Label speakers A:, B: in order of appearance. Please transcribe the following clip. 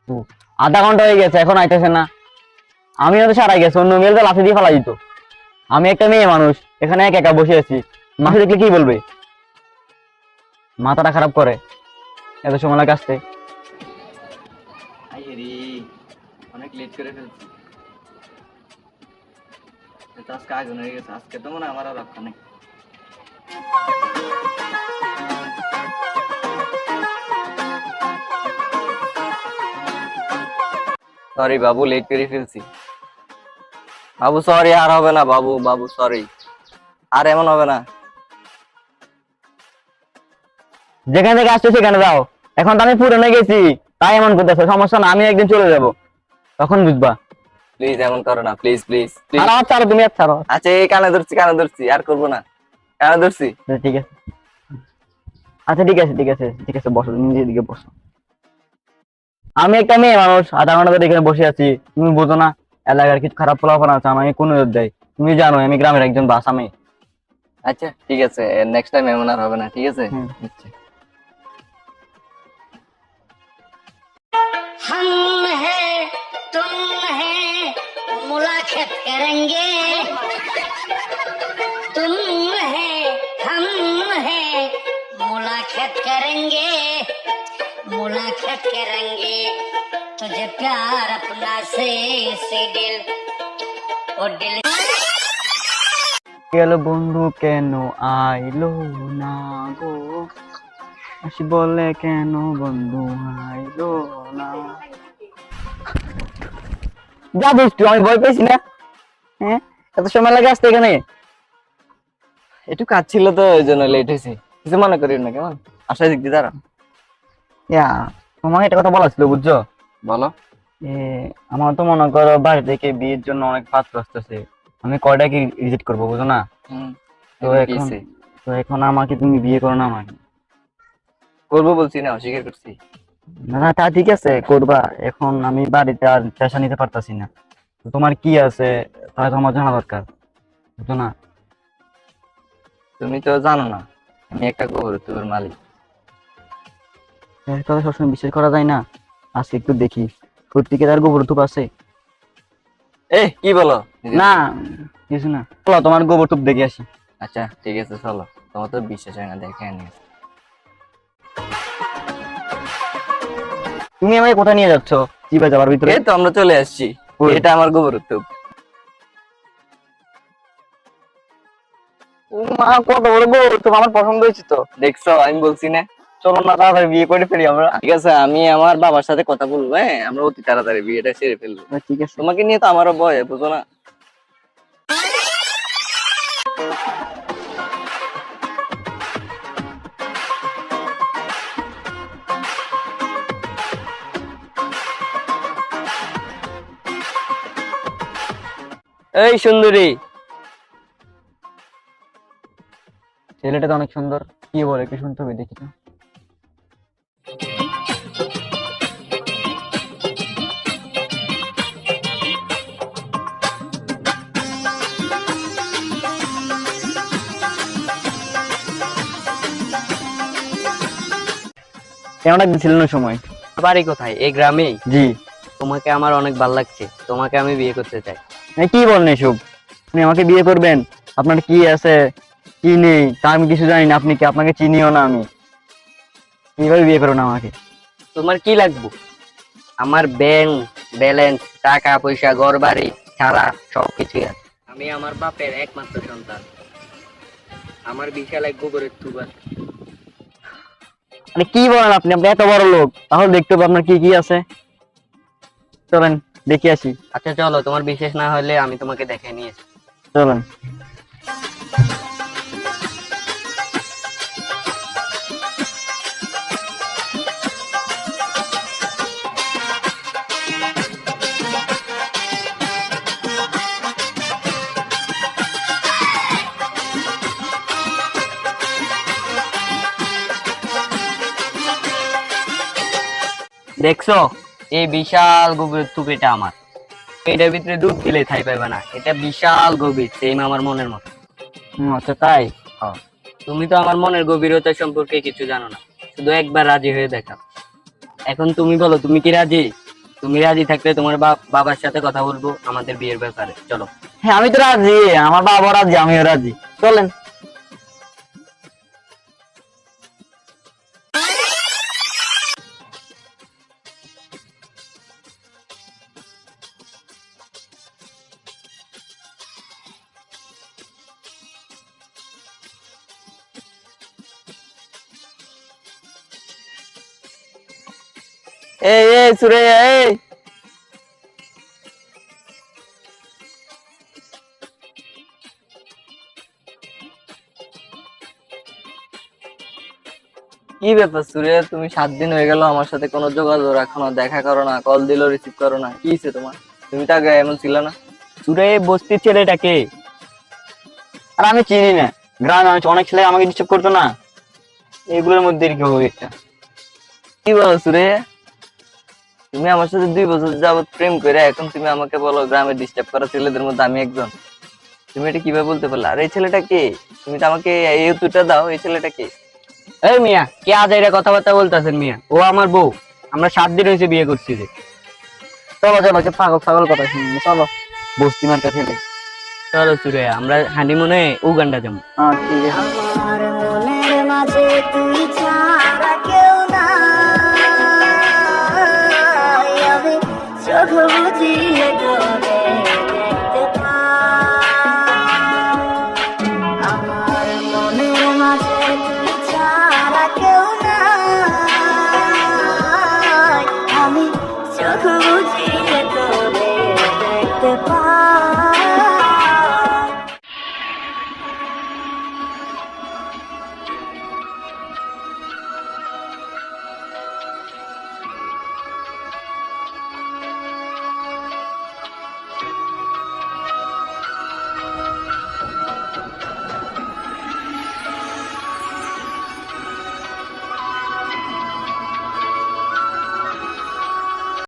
A: ও, আধা ঘন্টা হয়ে গেছে এখন আইতেছে না। আমি হয়তো সারাই গেছে, অন্য মেয়ে তো লাঠি দিয়ে ফেলা দিত। আমি একটা মেয়ে মানুষ, এখানে একা একা বসে আছি, মাসে দেখলে কি বলবে? মাথাটা খারাপ করে, এত সময় লাগে আসতে।
B: অনেক লেট করে ফেলছি। আজকে আগুন হয়ে গেছে, আজকে তো মনে হয় আমার আর রক্ষা নেই। সরি বাবু, লেট করে ফেলছি। বাবু সরি, আর হবে না বাবু, বাবু সরি, আর এমন হবে না।
A: যেখান থেকে আসছো সেখানে যাও। এখন তো আমি পুরনো গেছি, তাই এমন করতেছো। সমস্যা না, আমি একদিন চলে যাব, তখন বুঝবা।
B: প্লিজ এমন করো না, প্লিজ প্লিজ
A: আর
B: প্লিজ।
A: আমার ছাড়ো, তুমি আর ছাড়ো।
B: আচ্ছা, এই কানে ধরছি, কানে ধরছি, আর করবো না, কানে ধরছি।
A: ঠিক আছে, আচ্ছা ঠিক আছে ঠিক আছে ঠিক আছে, বসো, নিজের দিকে বসো। আমি একটা মেয়ে মানুষ, আধা ঘন্টা ধরে এখানে বসে আছি, তুমি বোঝো না? এলাকার কিছু খারাপ ফলাফল আছে, আমাকে কোন নজর দেয়? তুমি জানো আমি গ্রামের একজন বাস আমি।
B: আচ্ছা ঠিক আছে, নেক্সট টাইম এমন আর হবে না, ঠিক আছে।
A: আচ্ছা।
C: हम है तुम है मुलाकात करेंगे तुम है हम है मुलाकात करेंगे मुलाकात करेंगे तुझे प्यार अपना से दिल ओ दिल
A: গেল বন্ধু কেন আইলো না গো, আসি বলে কেন বন্ধু আইলো না। যা দুষ্টু, আমি ভয় পেয়েছি না? হ্যাঁ, এত সময় লাগে আসতে এখানে?
B: একটু কাজ ছিল তো, ওই জন্য লেট হয়েছে। কিছু মনে করি না, কেমন? আশা দিক দিয়ে দাঁড়া।
A: ইয়া, তোমাকে একটা কথা বলা ছিল, বুঝছো?
B: বলো।
A: এ, আমার তো মনে করো বাড়ি থেকে বিয়ের জন্য অনেক পাত্র আসতেছে, আমি কয়টা কি রিজেক্ট করবো, বুঝো না? তো এখন আমাকে তুমি বিয়ে করো না আমাকে?
B: করবো বলছি না, অস্বীকার করছি।
A: না না, তা ঠিক আছে, করবা। এখন আমি বাড়িতে আর পেশা নিতে পারতাছি না, তো তোমার কি আছে তাহলে তো আমার জানা দরকার, বুঝো না?
B: তুমি তো জানো না আমি একটা গরুর মালিক।
A: এর কথা সবসময় বিশ্বাস করা যায় না। আজকে একটু দেখি, সত্যিকার গোবর থুপ আছে?
B: এ কি বলো?
A: না, কিছু না, চলো তোমার গোবর থুপ দেখে আসি।
B: আচ্ছা ঠিক আছে, চলো। তোমার তো বিশ্বাস হয় না, দেখে আনি।
A: তুমি আমাকে কোথায় নিয়ে যাচ্ছ? চিপা যাবার ভিতরে?
B: এই তো আমরা চলে আসছি, এটা আমার গোবরের থুপ।
A: ও মা, কত বড় গোবর থুপ, আমার পছন্দ হয়েছে তো।
B: দেখছো, আমি বলছি না।
A: চলো না, তাড়াতাড়ি বিয়ে করে ফেলি আমরা।
B: ঠিক আছে, আমি আমার বাবার সাথে কথা বলবো, হ্যাঁ, আমরা অতি তাড়াতাড়ি বিয়েটা সেরে ফেলবো।
A: ঠিক আছে।
B: তোমাকে নিয়ে তো আমারও ভয়, বুঝো না? এই সুন্দরী,
A: ছেলেটা তো অনেক সুন্দর, কি বলে, কি শুনতে হবে, দেখি তো। কেমন লাগছিল না সময়?
D: বাড়ি কোথায়? এই গ্রামেই?
A: জি।
D: তোমাকে আমার অনেক ভালো লাগছে, তোমাকে আমি বিয়ে করতে চাই।
A: কি বলেন এসব? আপনি আমাকে বিয়ে করবেন? আপনার কি আছে কি নেই তা আমি কিছু জানি না, আপনি কি, আপনাকে চিনিও না আমি, কিভাবে বিয়ে করবেন আমাকে?
D: তোমার কি লাগবে? আমার ব্যাংক ব্যালেন্স, টাকা পয়সা, ঘর বাড়ি ছাড়া সবকিছুই আছে। আমি আমার বাপের একমাত্র সন্তান, আমার বিশাল এক গোবরের থুপ আছে।
A: মানে কি বলেন আপনি? আপনি এত বড় লোক, তাহলে দেখতে হবে আপনার কি কি আছে। চলেন দেখে আসি।
D: আচ্ছা চলো, তোমার বিশেষ না হলে আমি তোমাকে দেখে নিয়েছি।
A: চলেন।
D: দেখছো, এই বিশাল গভীর থুপ, এটা আমার। এটার ভিতরে দুধ দিলে ছাই পাইবে না, এটা বিশাল গভীর, সেম আমার মনের মতো।
A: আচ্ছা তাই?
D: তুমি তো আমার মনের গভীরতা সম্পর্কে কিছু জানো না, শুধু একবার রাজি হয়ে দেখা। এখন তুমি বলো, তুমি কি রাজি? তুমি রাজি থাকলে তোমার বাবার সাথে কথা বলবো আমাদের বিয়ের ব্যাপারে, চলো।
A: হ্যাঁ আমি তো রাজি, আমার বাবা রাজি, আমিও রাজি, চলেন।
B: এই এই সুরাইয়া, এই কি ব্যাপার সুরাইয়া, তুমি 7 দিন হয়ে গেল আমার সাথে কোনো যোগাযোগ রাখো না, দেখা করো না, কল দিলেও রিসিভ করো না, কি হয়েছে তোমার? তুমি তো আগে এমন ছিল না।
A: সুরে বস্তির ছেলেটাকে আর আমি চিনি না, গ্রামে আমি অনেক ছেলে আমাকে ডিস্টার্ব করতো না, এগুলোর মধ্যে কি হবে একটা।
B: কি বলো সুরাইয়া, তুমি আমার সাথে 2 বছর যাবত প্রেম করে এখন তুমি আমাকে বলো গ্রামে ডিস্টার্ব করা ছেলেদের মধ্যে আমি একজন? তুমি এটা কিভাবে বলতে পারলে? আর এই ছেলেটা কে? তুমি তো আমাকে এই উত্তরটা দাও, এই ছেলেটা কে?
D: এই মিয়া, কে আজ এরা কথাবার্তা বলতেছেন মিয়া? ও আমার বউ, আমরা 7 দিন হয়েছে বিয়ে করছি রে।
A: চলো চলো, পাগল পাগল কথা শুনবো, চলো বস্তি মার্কা ছেলে।
D: চলো সুরে, আমরা হানিমুনে উগান্ডা যাবো।
A: হ্যাঁ ঠিক আছে।
C: আমার মনের মাঝে তুই ছাড়া কেউ নাই, আমি শুধু বুঝিয়ে তোরে দেখতে পাই। আমার মনের মাঝে তুই ছাড়া কেউ নাই, আমি শুধু বুঝিয়ে